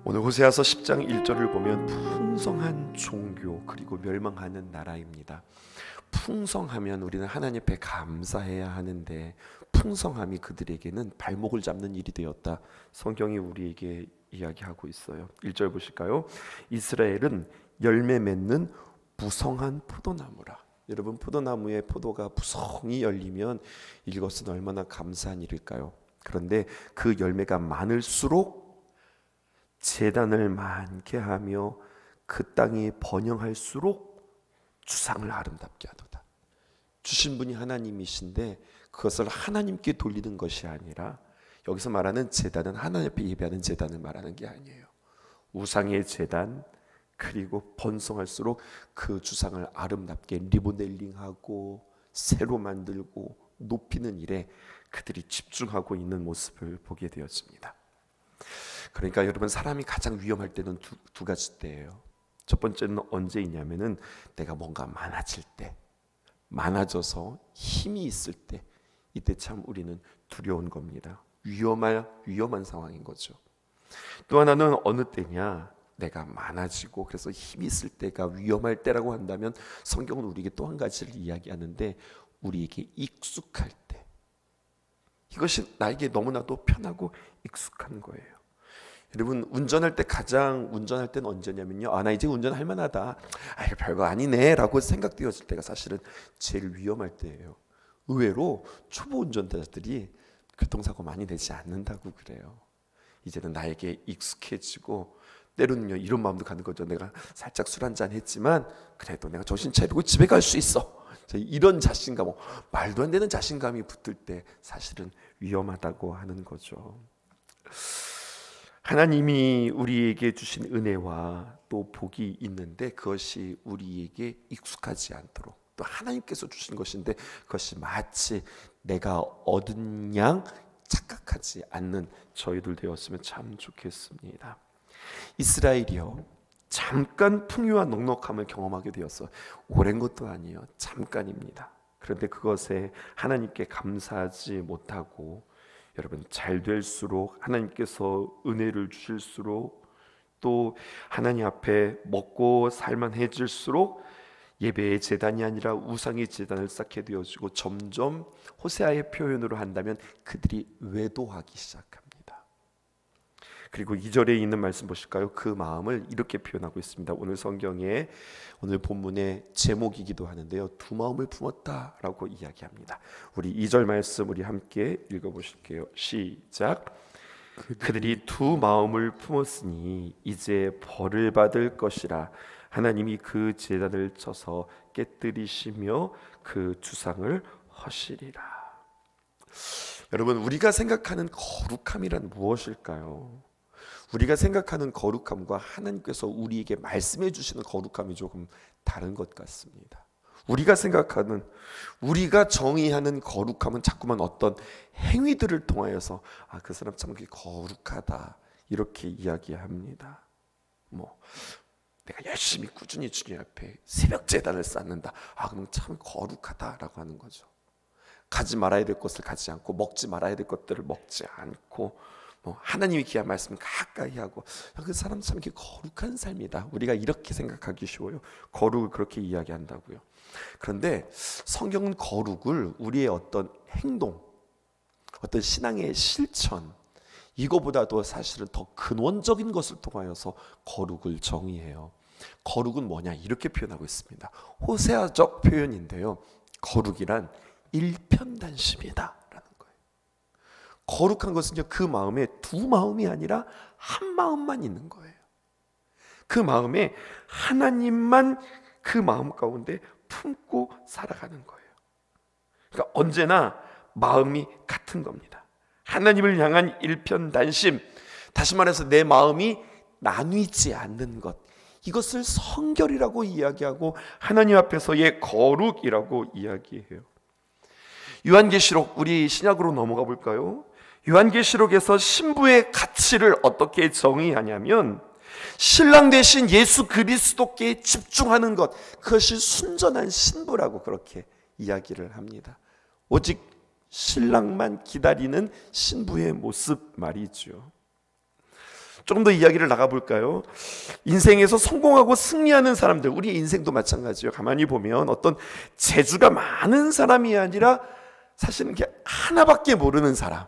오늘 호세아서 10장 1절을 보면 풍성한 종교 그리고 멸망하는 나라입니다. 풍성하면 우리는 하나님 앞에 감사해야 하는데 풍성함이 그들에게는 발목을 잡는 일이 되었다. 성경이 우리에게 이야기하고 있어요. 1절 보실까요? 이스라엘은 열매 맺는 무성한 포도나무라. 여러분, 포도나무에 포도가 무성히 열리면 이것은 얼마나 감사한 일일까요? 그런데 그 열매가 많을수록 재단을 많게 하며 그 땅이 번영할수록 주상을 아름답게 하도다. 주신 분이 하나님이신데 그것을 하나님께 돌리는 것이 아니라, 여기서 말하는 재단은 하나님 앞에 예배하는 재단을 말하는 게 아니에요. 우상의 재단, 그리고 번성할수록 그 주상을 아름답게 리모델링하고 새로 만들고 높이는 일에 그들이 집중하고 있는 모습을 보게 되었습니다. 그러니까 여러분, 사람이 가장 위험할 때는 두 가지 때예요. 첫 번째는 언제이냐면은 내가 뭔가 많아질 때, 많아져서 힘이 있을 때, 이때 참 우리는 두려운 겁니다. 위험한 상황인 거죠. 또 하나는 어느 때냐, 내가 많아지고 그래서 힘이 있을 때가 위험할 때라고 한다면 성경은 우리에게 또 한 가지를 이야기하는데, 우리에게 익숙할 때, 이것이 나에게 너무나도 편하고 익숙한 거예요. 여러분, 운전할 때는 언제냐면요, 나 이제 운전할 만하다, 이거 별거 아니네 라고 생각되었을 때가 사실은 제일 위험할 때예요. 의외로 초보 운전자들이 교통사고 많이 내지 않는다고 그래요. 이제는 나에게 익숙해지고, 때로는요 이런 마음도 가는 거죠. 내가 살짝 술 한잔 했지만 그래도 내가 정신 차리고 집에 갈 수 있어, 이런 자신감, 말도 안 되는 자신감이 붙을 때 사실은 위험하다고 하는 거죠. 하나님이 우리에게 주신 은혜와 또 복이 있는데 그것이 우리에게 익숙하지 않도록, 또 하나님께서 주신 것인데 그것이 마치 내가 얻은 양 착각하지 않는 저희들 되었으면 참 좋겠습니다. 이스라엘이요, 잠깐 풍요와 넉넉함을 경험하게 되었어. 오랜 것도 아니에요. 잠깐입니다. 그런데 그것에 하나님께 감사하지 못하고, 여러분, 잘 될수록, 하나님께서 은혜를 주실수록, 또 하나님 앞에 먹고 살만해질수록 예배의 제단이 아니라 우상의 제단을 쌓게 되어지고, 점점 호세아의 표현으로 한다면 그들이 외도하기 시작합니다. 그리고 2절에 있는 말씀 보실까요? 그 마음을 이렇게 표현하고 있습니다. 오늘 성경에, 오늘 본문의 제목이기도 하는데요, 두 마음을 품었다라고 이야기합니다. 우리 2절 말씀 우리 함께 읽어보실게요. 시작. 그들이 두 마음을 품었으니 이제 벌을 받을 것이라. 하나님이 그 제단을 쳐서 깨뜨리시며 그 주상을 허시리라. 여러분, 우리가 생각하는 거룩함이란 무엇일까요? 우리가 생각하는 거룩함과 하나님께서 우리에게 말씀해 주시는 거룩함이 조금 다른 것 같습니다. 우리가 생각하는, 우리가 정의하는 거룩함은 자꾸만 어떤 행위들을 통하여서 그 사람 참 거룩하다 이렇게 이야기합니다. 내가 열심히 꾸준히 주님 앞에 새벽 제단을 쌓는다, 그럼 참 거룩하다라고 하는 거죠. 가지 말아야 될 것을 가지 않고, 먹지 말아야 될 것들을 먹지 않고, 하나님이 귀한 말씀을 가까이 하고, 그 사람 참 이렇게 거룩한 삶이다. 우리가 이렇게 생각하기 쉬워요. 거룩을 그렇게 이야기한다고요. 그런데 성경은 거룩을 우리의 어떤 행동, 어떤 신앙의 실천, 이거보다도 사실은 더 근원적인 것을 통하여서 거룩을 정의해요. 거룩은 뭐냐, 이렇게 표현하고 있습니다. 호세아적 표현인데요, 거룩이란 일편단심이다 라는 거예요. 거룩한 것은요, 그 마음에 두 마음이 아니라 한 마음만 있는 거예요. 그 마음에 하나님만 그 마음 가운데 품고 살아가는 거예요. 그러니까 언제나 마음이 같은 겁니다. 하나님을 향한 일편단심, 다시 말해서 내 마음이 나뉘지 않는 것, 이것을 성결이라고 이야기하고 하나님 앞에서의 거룩이라고 이야기해요. 요한계시록, 우리 신약으로 넘어가 볼까요? 요한계시록에서 신부의 가치를 어떻게 정의하냐면, 신랑 되신 예수 그리스도께 집중하는 것, 그것이 순전한 신부라고 그렇게 이야기를 합니다. 오직 신랑만 기다리는 신부의 모습 말이죠. 조금 더 이야기를 나가볼까요? 인생에서 성공하고 승리하는 사람들, 우리 인생도 마찬가지예요. 가만히 보면 어떤 재주가 많은 사람이 아니라 사실은 이게 하나밖에 모르는 사람,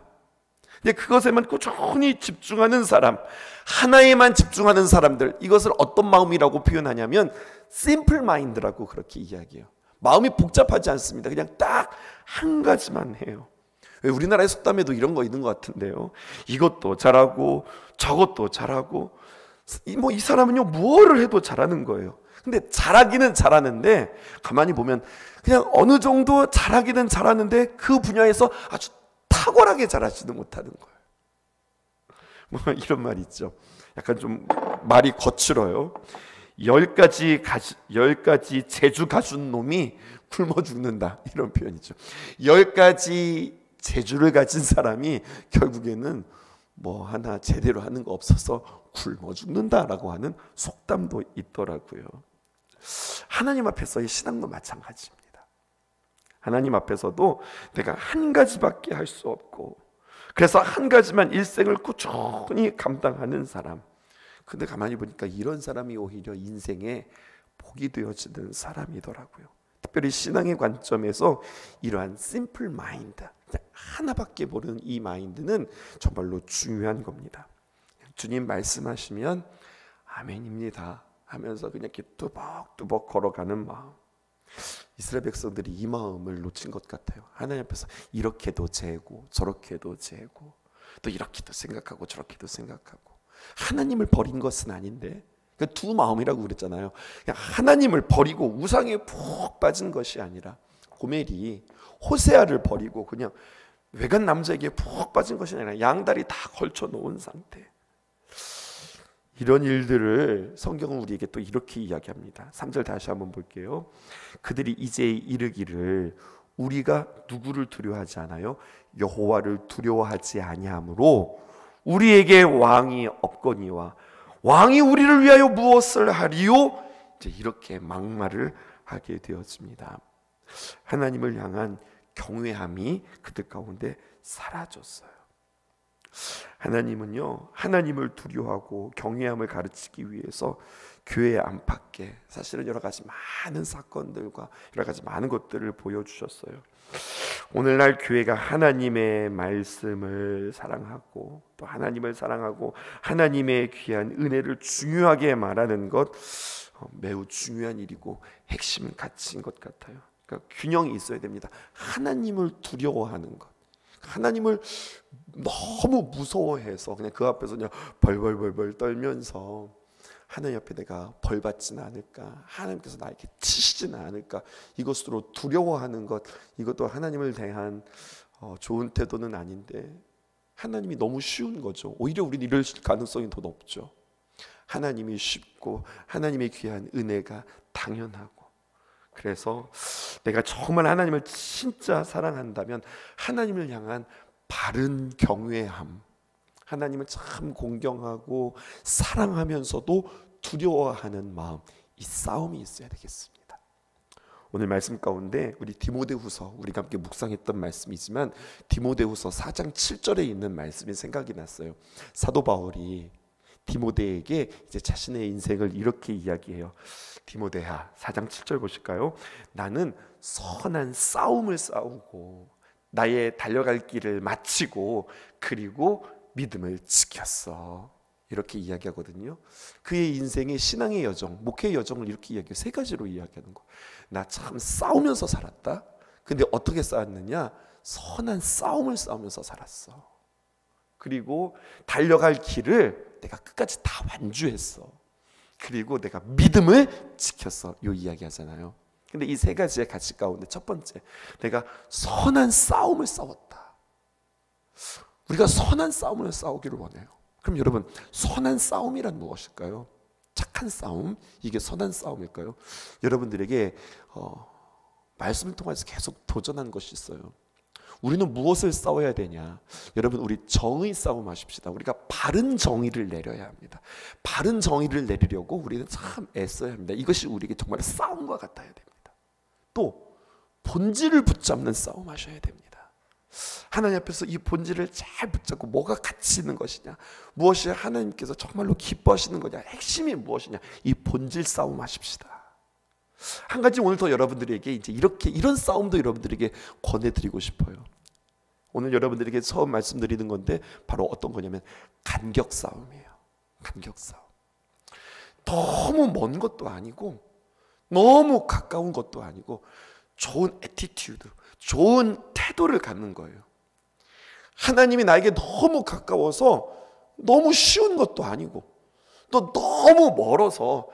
근데 그것에만 꾸준히 집중하는 사람, 하나에만 집중하는 사람들, 이것을 어떤 마음이라고 표현하냐면 심플 마인드라고 그렇게 이야기해요. 마음이 복잡하지 않습니다. 그냥 딱 한 가지만 해요. 왜 우리나라의 속담에도 이런 거 있는 것 같은데요. 이것도 잘하고 저것도 잘하고, 이 사람은요 무엇을 해도 잘하는 거예요. 근데 잘하기는 잘하는데 가만히 보면 그냥 어느 정도 잘하기는 잘하는데 그 분야에서 아주 탁월하게 잘하지는 못하는 거예요. 뭐 이런 말이 있죠. 약간 좀 말이 거칠어요. 10가지 재주 가진 놈이 굶어 죽는다, 이런 표현이죠. 10가지 재주를 가진 사람이 결국에는 뭐 하나 제대로 하는 거 없어서 굶어 죽는다라고 하는 속담도 있더라고요. 하나님 앞에서의 신앙도 마찬가지입니다. 하나님 앞에서도 내가 한 가지밖에 할 수 없고, 그래서 한 가지만 일생을 꾸준히 감당하는 사람, 근데 가만히 보니까 이런 사람이 오히려 인생에 복이 되어지는 사람이더라고요. 특별히 신앙의 관점에서 이러한 심플 마인드, 하나밖에 모르는 이 마인드는 정말로 중요한 겁니다. 주님 말씀하시면 아멘입니다 하면서 그냥 이렇게 뚜벅뚜벅 걸어가는 마음, 이스라엘 백성들이 이 마음을 놓친 것 같아요. 하나님 앞에서 이렇게도 재고 저렇게도 재고 또 이렇게도 생각하고 저렇게도 생각하고, 하나님을 버린 것은 아닌데, 두 마음이라고 그랬잖아요. 그냥 하나님을 버리고 우상에 푹 빠진 것이 아니라, 고멜이 호세아를 버리고 그냥 외간 남자에게 푹 빠진 것이 아니라 양다리 다 걸쳐 놓은 상태. 이런 일들을 성경은 우리에게 또 이렇게 이야기합니다. 3절 다시 한번 볼게요. 그들이 이제 이르기를 우리가 누구를 두려워하지 않아요? 여호와를 두려워하지 아니하므로 우리에게 왕이 없거니와 왕이 우리를 위하여 무엇을 하리요? 이제 이렇게 막말을 하게 되었습니다. 하나님을 향한 경외함이 그들 가운데 사라졌어요. 하나님은요, 하나님을 두려워하고 경외함을 가르치기 위해서 교회 안팎에 사실은 여러 가지 많은 사건들과 여러 가지 많은 것들을 보여주셨어요. 오늘날 교회가 하나님의 말씀을 사랑하고 또 하나님을 사랑하고 하나님의 귀한 은혜를 중요하게 말하는 것, 매우 중요한 일이고 핵심 가치인 것 같아요. 그러니까 균형이 있어야 됩니다. 하나님을 두려워하는 것, 하나님을 너무 무서워해서 그냥 그 앞에서 그냥 벌벌벌벌 떨면서 하나님 앞에 내가 벌 받지는 않을까, 하나님께서 나에게 치시지는 않을까, 이것으로 두려워하는 것, 이것도 하나님을 대한 좋은 태도는 아닌데, 하나님이 너무 쉬운 거죠. 오히려 우리는 이럴 가능성이 더 높죠. 하나님이 쉽고 하나님의 귀한 은혜가 당연하고, 그래서 내가 정말 하나님을 진짜 사랑한다면 하나님을 향한 바른 경외함, 하나님을 참 공경하고 사랑하면서도 두려워하는 마음, 이 싸움이 있어야 되겠습니다. 오늘 말씀 가운데 우리 디모데후서, 우리가 함께 묵상했던 말씀이지만 디모데후서 4장 7절에 있는 말씀이 생각이 났어요. 사도 바울이 디모데에게 이제 자신의 인생을 이렇게 이야기해요. 디모데야, 4장 7절 보실까요? 나는 선한 싸움을 싸우고 나의 달려갈 길을 마치고 그리고 믿음을 지켰어, 이렇게 이야기하거든요. 그의 인생의 신앙의 여정, 목회의 여정을 이렇게 이야기해요. 세 가지로 이야기하는 거. 나 참 싸우면서 살았다. 근데 어떻게 싸웠느냐? 선한 싸움을 싸우면서 살았어. 그리고 달려갈 길을 내가 끝까지 다 완주했어. 그리고 내가 믿음을 지켰어. 이 이야기 하잖아요. 근데 이 세 가지의 가치 가운데 첫 번째, 내가 선한 싸움을 싸웠다. 우리가 선한 싸움을 싸우기를 원해요. 그럼 여러분, 선한 싸움이란 무엇일까요? 착한 싸움, 이게 선한 싸움일까요? 여러분들에게 말씀을 통해서 계속 도전하는 것이 있어요. 우리는 무엇을 싸워야 되냐? 여러분, 우리 정의 싸움 하십시다. 우리가 바른 정의를 내려야 합니다. 바른 정의를 내리려고 우리는 참 애써야 합니다. 이것이 우리에게 정말 싸움과 같아야 됩니다. 또 본질을 붙잡는 싸움 하셔야 됩니다. 하나님 앞에서 이 본질을 잘 붙잡고 뭐가 가치 있는 것이냐, 무엇이 하나님께서 정말로 기뻐하시는 거냐, 핵심이 무엇이냐, 이 본질 싸움 하십시다. 한 가지 오늘 더 여러분들에게 이제 이런 싸움도 여러분들에게 권해드리고 싶어요. 오늘 여러분들에게 처음 말씀드리는 건데 바로 어떤 거냐면 간격 싸움이에요. 간격 싸움. 너무 먼 것도 아니고 너무 가까운 것도 아니고 좋은 애티튜드, 좋은 태도를 갖는 거예요. 하나님이 나에게 너무 가까워서 너무 쉬운 것도 아니고 또 너무 멀어서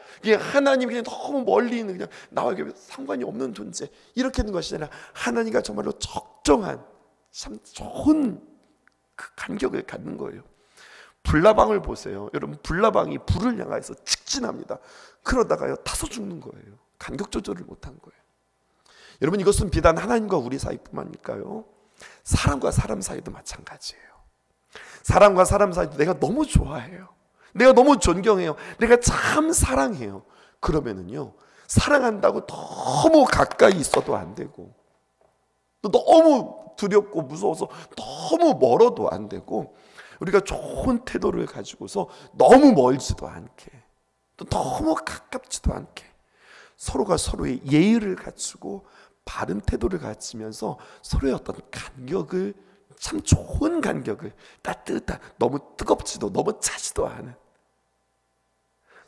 하나님이 그냥 너무 멀리 있는 그냥 나와 상관이 없는 존재 이렇게 있는 것이 아니라 하나님과 정말로 적정한 참 좋은 그 간격을 갖는 거예요. 불나방을 보세요. 여러분, 불나방이 불을 향해서 직진합니다. 그러다가요 타서 죽는 거예요. 간격 조절을 못한 거예요. 여러분, 이것은 비단 하나님과 우리 사이뿐만일까요? 사람과 사람 사이도 마찬가지예요. 사람과 사람 사이도 내가 너무 좋아해요. 내가 너무 존경해요. 내가 참 사랑해요. 그러면은요, 사랑한다고 너무 가까이 있어도 안 되고, 또 너무 두렵고 무서워서 너무 멀어도 안 되고, 우리가 좋은 태도를 가지고서 너무 멀지도 않게, 또 너무 가깝지도 않게, 서로가 서로의 예의를 갖추고 바른 태도를 갖추면서 서로의 어떤 간격을, 참 좋은 간격을, 따뜻한, 너무 뜨겁지도 너무 차지도 않은,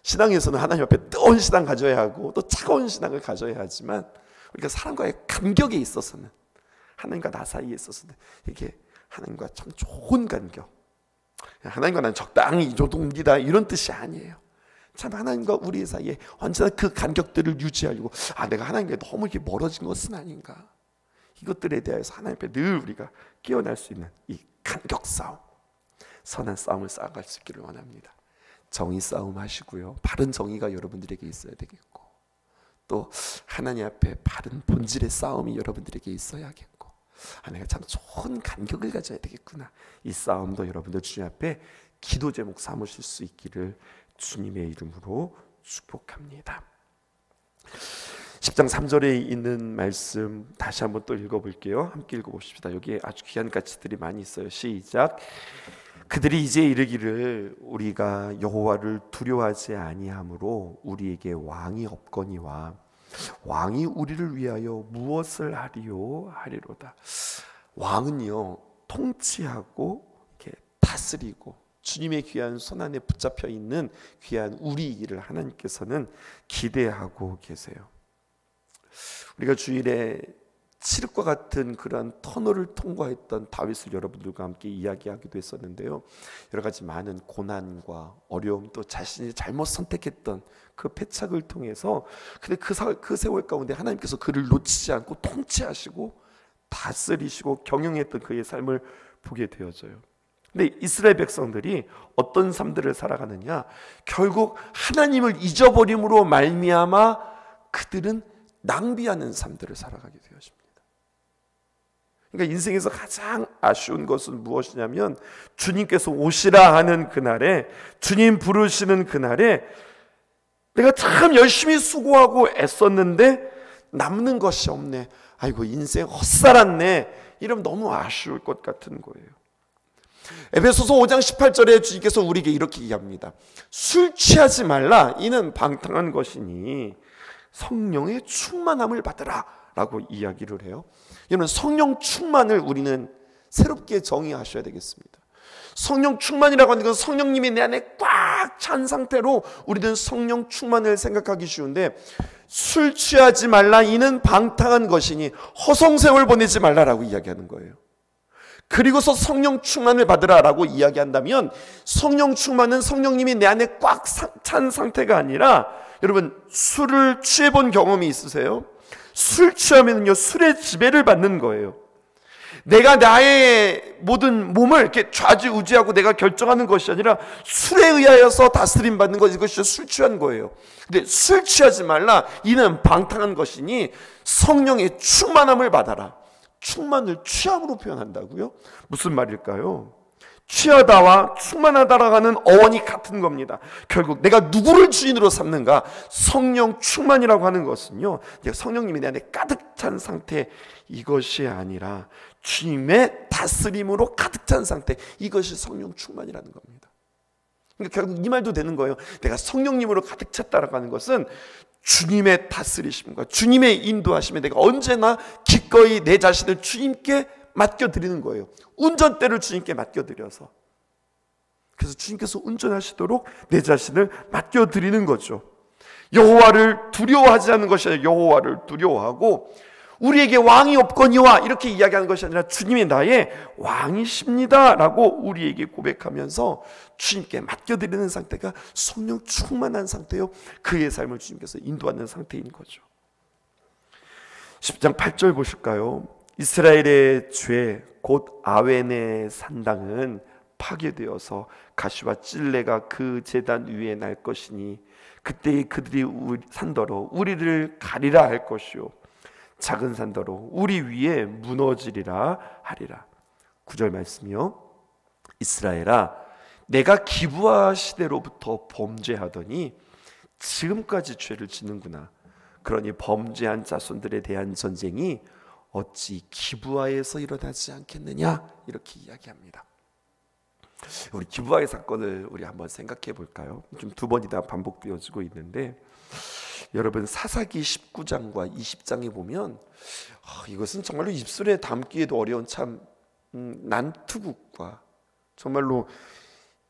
신앙에서는 하나님 앞에 뜨거운 신앙 가져야 하고 또 차가운 신앙을 가져야 하지만, 우리가 사람과의 간격에 있어서는, 하나님과 나 사이에 있어서는 이게 하나님과 참 좋은 간격, 하나님과 나는 적당히 이 정도입니다 이런 뜻이 아니에요. 참 하나님과 우리 사이에 언제나 그 간격들을 유지하려고, 내가 하나님께 너무 이렇게 멀어진 것은 아닌가, 이것들에 대해서 하나님 앞에 늘 우리가 깨어날 수 있는 이 간격 싸움, 선한 싸움을 쌓아갈 수 있기를 원합니다. 정의 싸움 하시고요, 바른 정의가 여러분들에게 있어야 되겠고, 또 하나님 앞에 바른 본질의 싸움이 여러분들에게 있어야겠고, 내가 참 좋은 간격을 가져야 되겠구나, 이 싸움도 여러분들 주님 앞에 기도 제목 삼으실 수 있기를 주님의 이름으로 축복합니다. 10장 3절에 있는 말씀 다시 한번 또 읽어볼게요. 함께 읽어봅시다. 여기에 아주 귀한 가치들이 많이 있어요. 시작. 그들이 이제 이르기를 우리가 여호와를 두려워하지 아니하므로 우리에게 왕이 없거니와 왕이 우리를 위하여 무엇을 하리요 하리로다. 왕은요, 통치하고 이렇게 다스리고 주님의 귀한 손안에 붙잡혀 있는 귀한 우리를 하나님께서는 기대하고 계세요. 우리가 주일에 칠흑과 같은 그러한 터널을 통과했던 다윗을 여러분들과 함께 이야기하기도 했었는데요, 여러 가지 많은 고난과 어려움, 또 자신이 잘못 선택했던 그 패착을 통해서, 근데 그 세월 가운데 하나님께서 그를 놓치지 않고 통치하시고 다스리시고 경영했던 그의 삶을 보게 되어져요. 근데 이스라엘 백성들이 어떤 삶들을 살아가느냐, 결국 하나님을 잊어버림으로 말미암아 그들은 낭비하는 삶들을 살아가게 되어집니다. 그러니까 인생에서 가장 아쉬운 것은 무엇이냐면, 주님께서 오시라 하는 그날에, 주님 부르시는 그날에 내가 참 열심히 수고하고 애썼는데 남는 것이 없네, 아이고 인생 헛살았네, 이러면 너무 아쉬울 것 같은 거예요. 에베소서 5장 18절에 주님께서 우리에게 이렇게 얘기합니다. 술 취하지 말라, 이는 방탕한 것이니 성령의 충만함을 받으라 라고 이야기를 해요. 여러분, 성령 충만을 우리는 새롭게 정의하셔야 되겠습니다. 성령 충만이라고 하는 것은 성령님이 내 안에 꽉 찬 상태로 우리는 성령 충만을 생각하기 쉬운데, 술 취하지 말라, 이는 방탕한 것이니 허송세월 보내지 말라라고 이야기하는 거예요. 그리고서 성령 충만을 받으라라고 이야기한다면, 성령 충만은 성령님이 내 안에 꽉 찬 상태가 아니라, 여러분 술을 취해본 경험이 있으세요? 술 취하면요, 술의 지배를 받는 거예요. 내가 나의 모든 몸을 이렇게 좌지우지하고 내가 결정하는 것이 아니라 술에 의하여서 다스림 받는 것, 이것이 술 취한 거예요. 근데 술 취하지 말라, 이는 방탕한 것이니 성령의 충만함을 받아라. 충만을 취함으로 표현한다고요? 무슨 말일까요? 취하다와 충만하다라고 하는 어원이 같은 겁니다. 결국 내가 누구를 주인으로 삼는가? 성령 충만이라고 하는 것은요, 성령님이 내 안에 가득 찬 상태, 이것이 아니라 주님의 다스림으로 가득 찬 상태, 이것이 성령 충만이라는 겁니다. 그러니까 결국 이 말도 되는 거예요. 내가 성령님으로 가득 찼다라고 하는 것은 주님의 다스리심과 주님의 인도하심에 내가 언제나 기꺼이 내 자신을 주님께 맡겨드리는 거예요. 운전대를 주님께 맡겨드려서, 그래서 주님께서 운전하시도록 내 자신을 맡겨드리는 거죠. 여호와를 두려워하지 않는 것이 아니라 여호와를 두려워하고, 우리에게 왕이 없거니와 이렇게 이야기하는 것이 아니라 주님이 나의 왕이십니다 라고 우리에게 고백하면서 주님께 맡겨드리는 상태가 성령 충만한 상태요, 그의 삶을 주님께서 인도하는 상태인 거죠. 10장 8절 보실까요? 이스라엘의 죄 곧 아웬의 산당은 파괴되어서 가시와 찔레가 그 제단 위에 날 것이니 그때 그들이 산더러 우리를 가리라 할 것이요 작은 산더러 우리 위에 무너지리라 하리라. 9절 말씀이요. 이스라엘아, 내가 기브아 시대로부터 범죄하더니 지금까지 죄를 짓는구나. 그러니 범죄한 자손들에 대한 전쟁이 어찌 기브아에서 일어나지 않겠느냐, 이렇게 이야기합니다. 우리 기브아의 사건을 우리 한번 생각해 볼까요? 좀 두 번이나 반복되어지고 있는데, 여러분 사사기 19장과 20장에 보면 이것은 정말로 입술에 담기에도 어려운 참 난투극과 정말로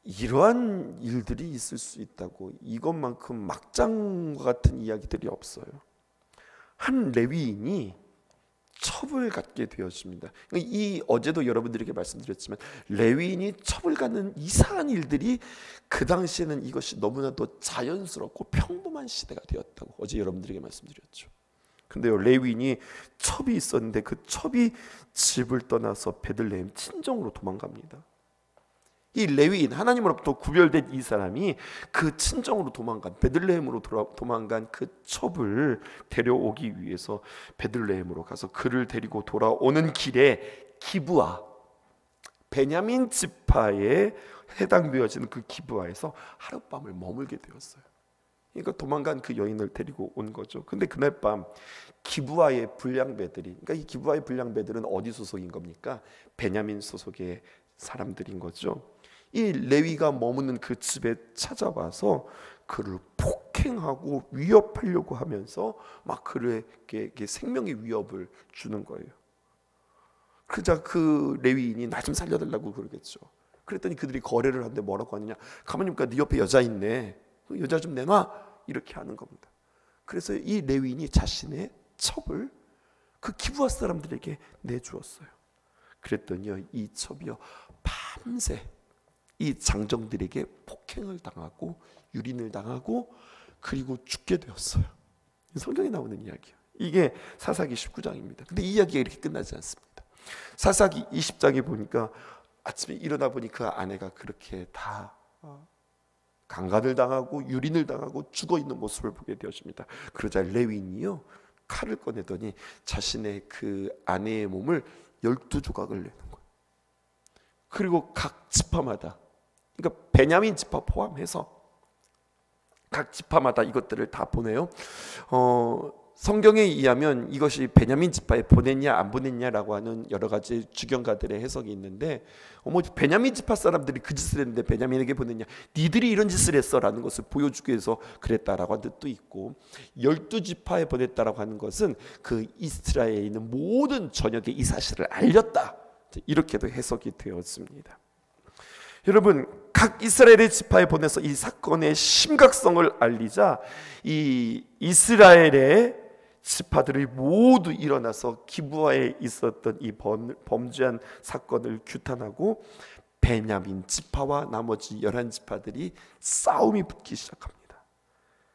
이러한 일들이 있을 수 있다고, 이것만큼 막장과 같은 이야기들이 없어요. 한 레위인이 첩을 갖게 되었습니다. 이 어제도 여러분들에게 말씀드렸지만 레위인이 첩을 갖는 이상한 일들이 그 당시에는 이것이 너무나도 자연스럽고 평범한 시대가 되었다고 어제 여러분들에게 말씀드렸죠. 근데요, 레위인이 첩이 있었는데 그 첩이 집을 떠나서 베들레헴 친정으로 도망갑니다. 이 레위인, 하나님으로부터 구별된 이 사람이 그 친정으로 도망간, 베들레헴으로 도망간 그 첩을 데려오기 위해서 베들레헴으로 가서 그를 데리고 돌아오는 길에 기브아, 베냐민 지파에 해당되어지는 그 기브아에서 하룻밤을 머물게 되었어요. 그러니까 도망간 그 여인을 데리고 온 거죠. 근데 그날 밤 기브아의 불량배들이, 그러니까 이 기브아의 불량배들은 어디 소속인 겁니까? 베냐민 소속의 사람들인 거죠. 이 레위가 머무는 그 집에 찾아와서 그를 폭행하고 위협하려고 하면서 막 그에게 생명의 위협을 주는 거예요. 그러자 그 레위인이 나 좀 살려달라고 그러겠죠. 그랬더니 그들이 거래를 하는데 뭐라고 하느냐, 가만히 보니까 네 옆에 여자 있네, 그 여자 좀 내놔, 이렇게 하는 겁니다. 그래서 이 레위인이 자신의 첩을 그 기브아 사람들에게 내주었어요. 그랬더니요, 이 첩이요 밤새 이 장정들에게 폭행을 당하고 유린을 당하고 그리고 죽게 되었어요. 성경에 나오는 이야기예요. 이게 사사기 19장입니다. 근데 이 이야기가 이렇게 끝나지 않습니다. 사사기 20장에 보니까 아침에 일어나 보니 그 아내가 그렇게 다 강간을 당하고 유린을 당하고 죽어 있는 모습을 보게 되었습니다. 그러자 레위인이요 칼을 꺼내더니 자신의 그 아내의 몸을 12조각을 내는 거예요. 그리고 각 지파마다, 그러니까 베냐민 지파 포함해서 각 지파마다 이것들을 다 보내요. 성경에 의하면 이것이 베냐민 지파에 보냈냐 안 보냈냐라고 하는 여러 가지 주경가들의 해석이 있는데, 베냐민 지파 사람들이 그 짓을 했는데 베냐민에게 보냈냐, 니들이 이런 짓을 했어라는 것을 보여주기 위해서 그랬다라고 하는 뜻도 있고, 12지파에 보냈다라고 하는 것은 그 이스라엘에 있는 모든 전역에 이 사실을 알렸다, 이렇게도 해석이 되었습니다. 여러분, 각 이스라엘의 지파에 보내서 이 사건의 심각성을 알리자 이 이스라엘의 지파들이 모두 일어나서 기브아에 있었던 이 범죄한 사건을 규탄하고 베냐민 지파와 나머지 11지파들이 싸움이 붙기 시작합니다.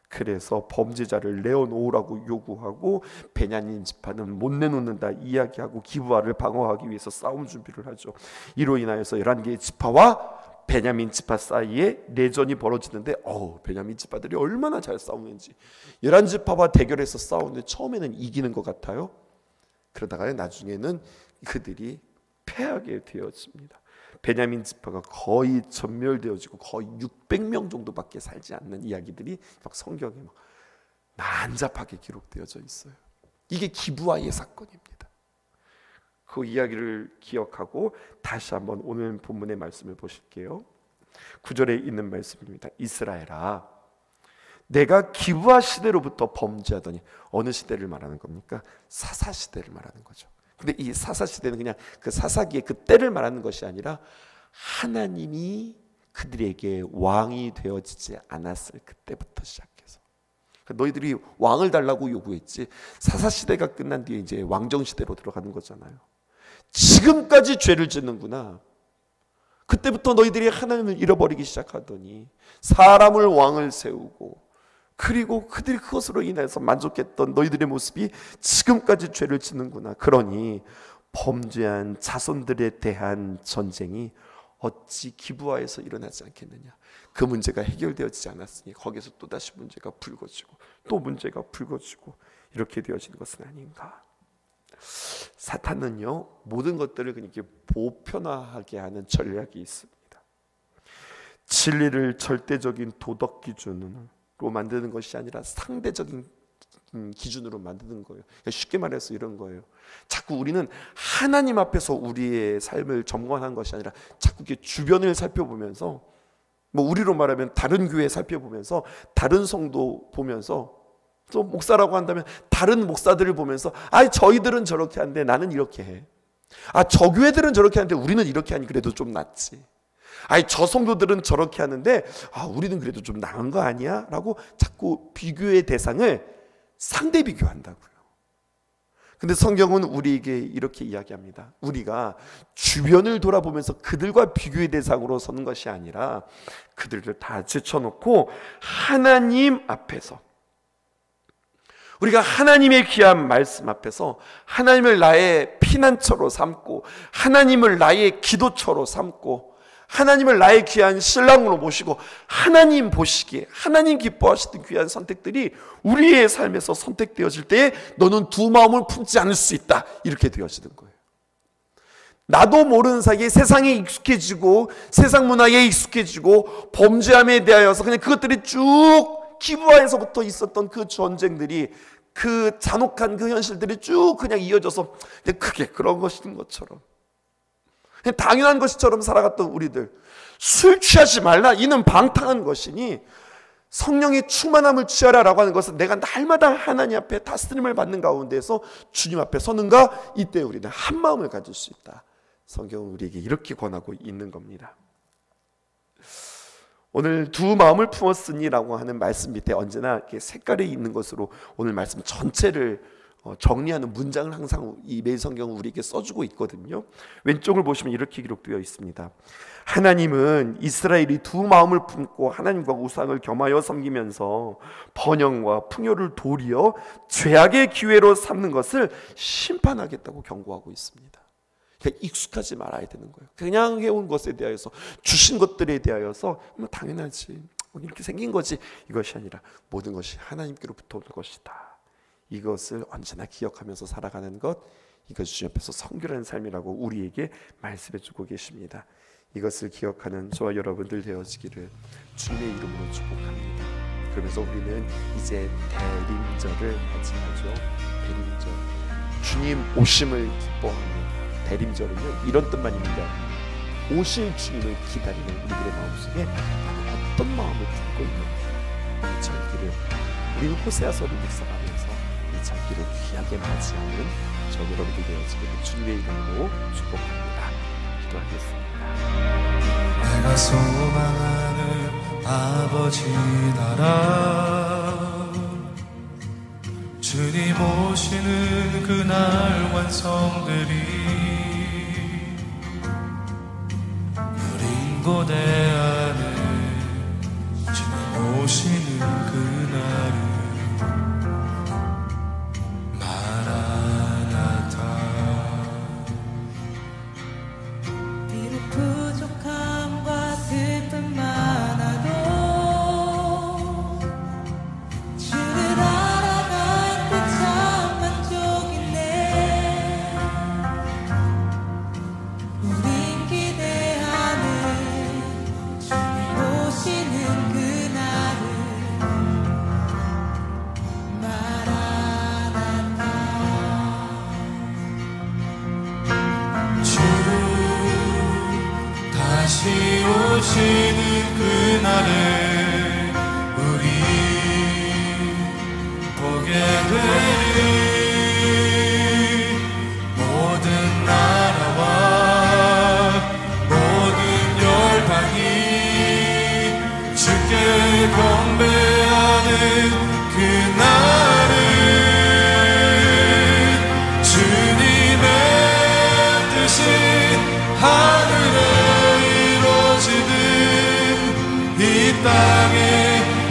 그래서 범죄자를 내어놓으라고 요구하고 베냐민 지파는 못 내놓는다 이야기하고 기브아를 방어하기 위해서 싸움 준비를 하죠. 이로 인하여서 11개의 지파와 베냐민 지파 사이에 내전이 벌어지는데 베냐민 지파들이 얼마나 잘 싸우는지, 11지파와 대결해서 싸우는데 처음에는 이기는 것 같아요. 그러다가 나중에는 그들이 패하게 되었습니다. 베냐민 지파가 거의 전멸되어지고 거의 600명 정도밖에 살지 않는 이야기들이 막 성경에 막 난잡하게 기록되어져 있어요. 이게 기브아의 사건입니다. 그 이야기를 기억하고 다시 한번 오늘 본문의 말씀을 보실게요. 9절에 있는 말씀입니다. 이스라엘아, 내가 기브아 시대로부터 범죄하더니, 어느 시대를 말하는 겁니까? 사사 시대를 말하는 거죠. 근데 이 사사 시대는 그냥 그 사사기의 그 때를 말하는 것이 아니라 하나님이 그들에게 왕이 되어지지 않았을 그때부터 시작해서, 너희들이 왕을 달라고 요구했지 사사 시대가 끝난 뒤에 이제 왕정 시대로 들어가는 거잖아요. 지금까지 죄를 짓는구나. 그때부터 너희들이 하나님을 잃어버리기 시작하더니 사람을 왕을 세우고, 그리고 그들이 그것으로 인해서 만족했던 너희들의 모습이 지금까지 죄를 짓는구나. 그러니 범죄한 자손들에 대한 전쟁이 어찌 기브아에서 일어나지 않겠느냐. 그 문제가 해결되어지지 않았으니 거기서 또다시 문제가 불거지고 또 문제가 불거지고 이렇게 되어지는 것은 아닌가. 사탄은요, 모든 것들을 그렇게 보편화하게 하는 전략이 있습니다. 진리를 절대적인 도덕 기준으로 만드는 것이 아니라 상대적인 기준으로 만드는 거예요. 쉽게 말해서 이런 거예요. 자꾸 우리는 하나님 앞에서 우리의 삶을 점검하는 것이 아니라 자꾸 이렇게 주변을 살펴보면서, 뭐 우리로 말하면 다른 교회 살펴보면서, 다른 성도 보면서, 또 목사라고 한다면 다른 목사들을 보면서, 아, 저희들은 저렇게 하는데 나는 이렇게 해. 아, 저 교회들은 저렇게 하는데 우리는 이렇게 하니 그래도 좀 낫지. 아니, 저 성도들은 저렇게 하는데 아, 우리는 그래도 좀 나은 거 아니야? 라고 자꾸 비교의 대상을 상대 비교한다고요. 근데 성경은 우리에게 이렇게 이야기합니다. 우리가 주변을 돌아보면서 그들과 비교의 대상으로 서는 것이 아니라 그들을 다 제쳐놓고 하나님 앞에서, 우리가 하나님의 귀한 말씀 앞에서 하나님을 나의 피난처로 삼고, 하나님을 나의 기도처로 삼고, 하나님을 나의 귀한 신랑으로 모시고, 하나님 보시기에 하나님 기뻐하시는 귀한 선택들이 우리의 삶에서 선택되어질 때에 너는 두 마음을 품지 않을 수 있다, 이렇게 되어지는 거예요. 나도 모르는 사이에 세상에 익숙해지고 세상 문화에 익숙해지고 범죄함에 대하여서 그냥 그것들이 쭉 기브아에서부터 있었던 그 전쟁들이, 그 잔혹한 그 현실들이 쭉 그냥 이어져서 그냥 크게 그런 것인 것처럼, 그냥 당연한 것처럼 살아갔던 우리들, 술 취하지 말라, 이는 방탕한 것이니 성령의 충만함을 취하라라고 하는 것은 내가 날마다 하나님 앞에 다스림을 받는 가운데서 주님 앞에 서는가, 이때 우리는 한 마음을 가질 수 있다. 성경은 우리에게 이렇게 권하고 있는 겁니다. 오늘 두 마음을 품었으니라고 하는 말씀 밑에 언제나 이렇게 색깔이 있는 것으로 오늘 말씀 전체를 정리하는 문장을 항상 이 매일 성경은 우리에게 써주고 있거든요. 왼쪽을 보시면 이렇게 기록되어 있습니다. 하나님은 이스라엘이 두 마음을 품고 하나님과 우상을 겸하여 섬기면서 번영과 풍요를 도리어 죄악의 기회로 삼는 것을 심판하겠다고 경고하고 있습니다. 그러니까 익숙하지 말아야 되는 거예요. 그냥 해온 것에 대하여서, 주신 것들에 대하여서 뭐 당연하지, 이렇게 생긴 거지, 이것이 아니라 모든 것이 하나님께로부터 올 것이다, 이것을 언제나 기억하면서 살아가는 것, 이것이 주님 앞에서 성결한 삶이라고 우리에게 말씀해 주고 계십니다. 이것을 기억하는 저와 여러분들 되어지기를 주님의 이름으로 축복합니다. 그러면서 우리는 이제 대림절을 맞이하죠. 대림절, 주님 오심을 기뻐하며, 대림절은요 이런 뜻만입니다. 오실 주님을 기다리는 우리들의 마음속에 어떤 마음을 품고 있는가, 이 절기를 우리는 호세아서를 묵상하면서 이 절기를 귀하게 맞이하는 저 여러분들 되어지기를 주님의 이름으로 축복합니다. 기도하겠습니다. 내가 소망하는 아버지 나라, 주님 오시는 그날 완성되리. 고대하는 주님 오시는 그날은 마라나타. 비록 부족함과 슬픔 많아도 주를 알아갈 때 참 만족이네. 우린 기대하 오시는 그날에 우리 보게 되리. 모든 나라와 모든 열방이 주께 경배하는 그날은 주님의 뜻이 하늘에 이루어지듯 이 땅에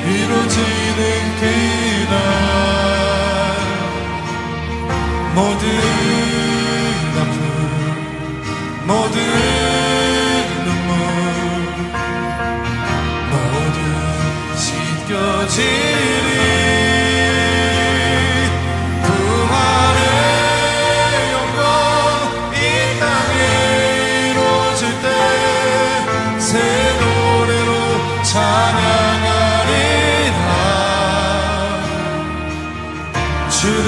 이루어지는 그날, 모든 아픔 모든 눈물 모두 씻겨지리. 부활의 영광 이 땅에 이루어질 때 새 노래로 찬양하리라. 주를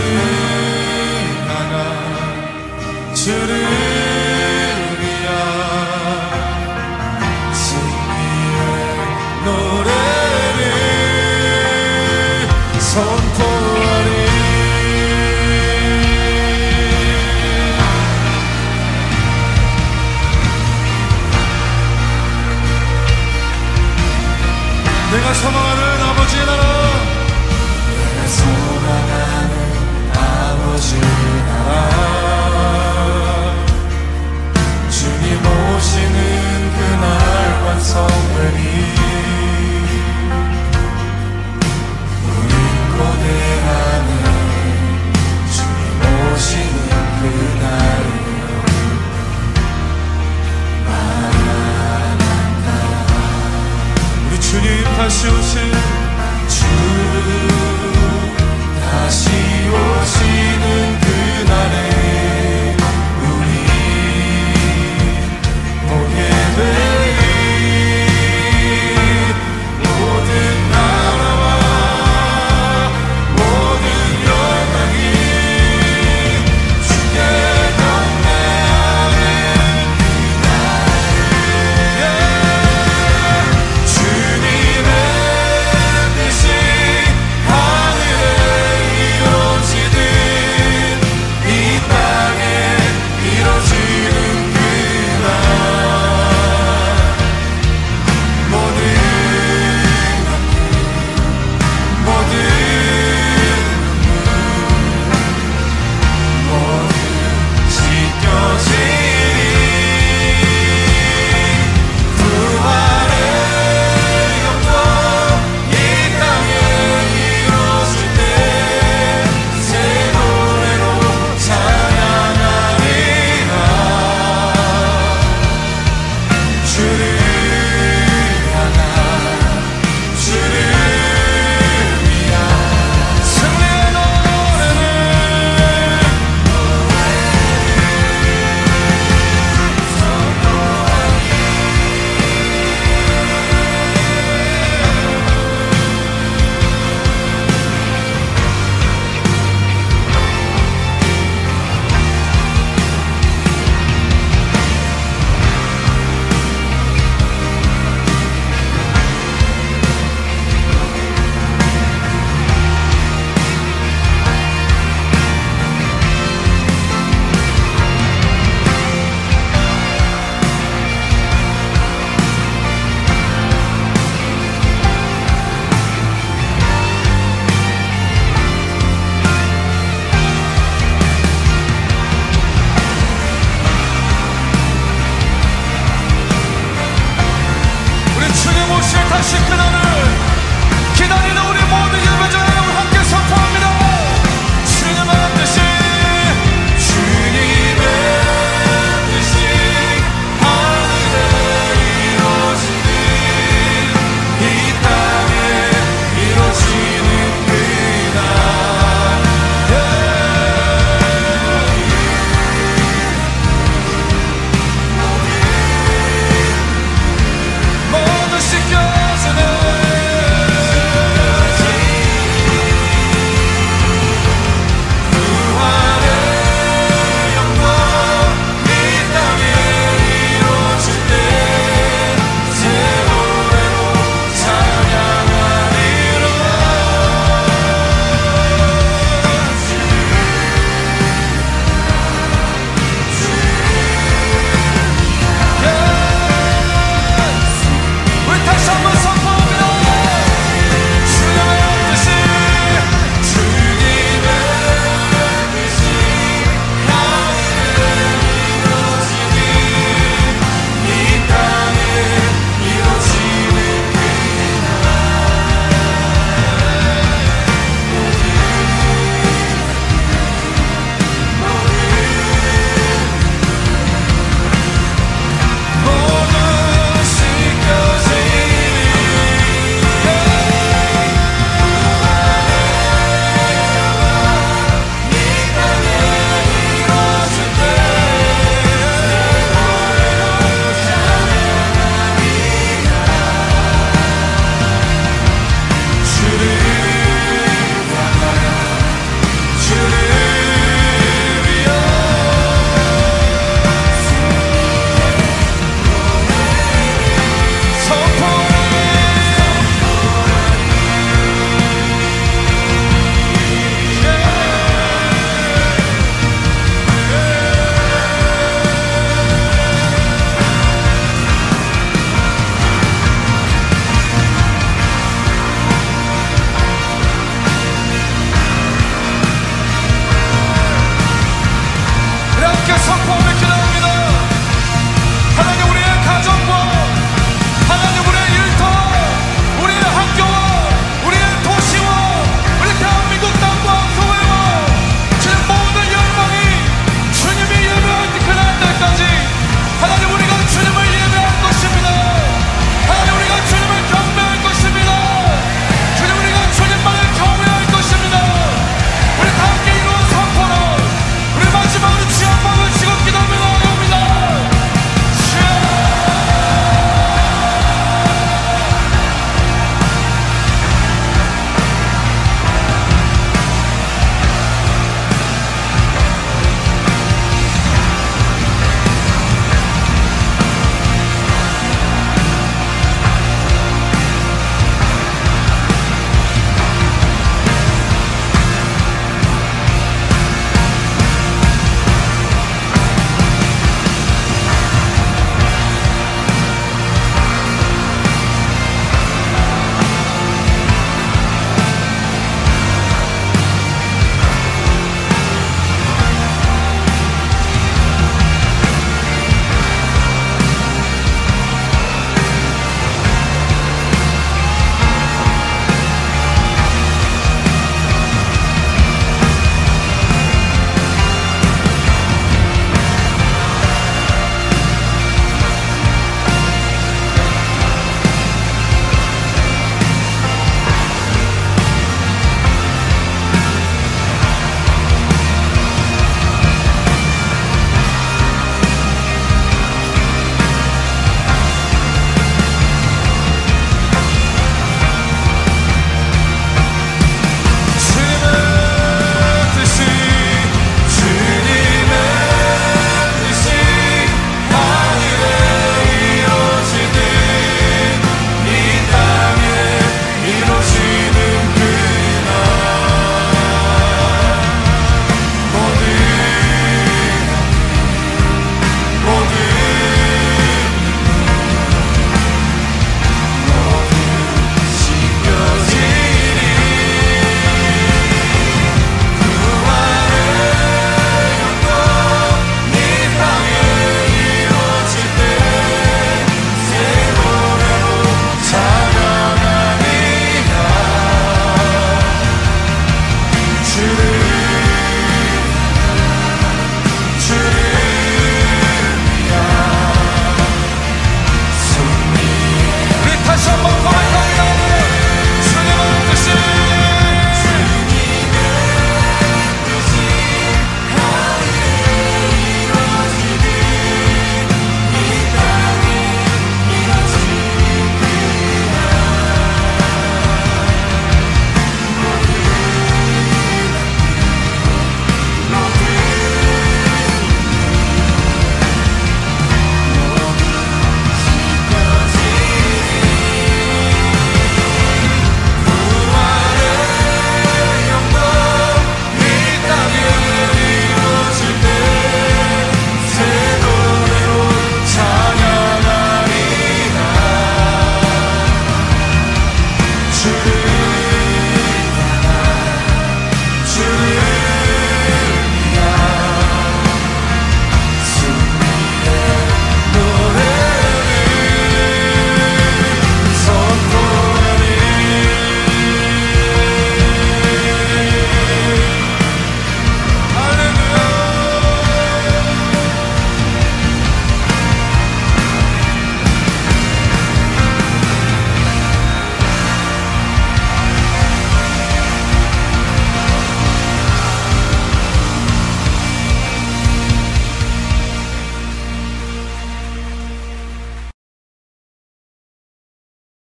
나가 주를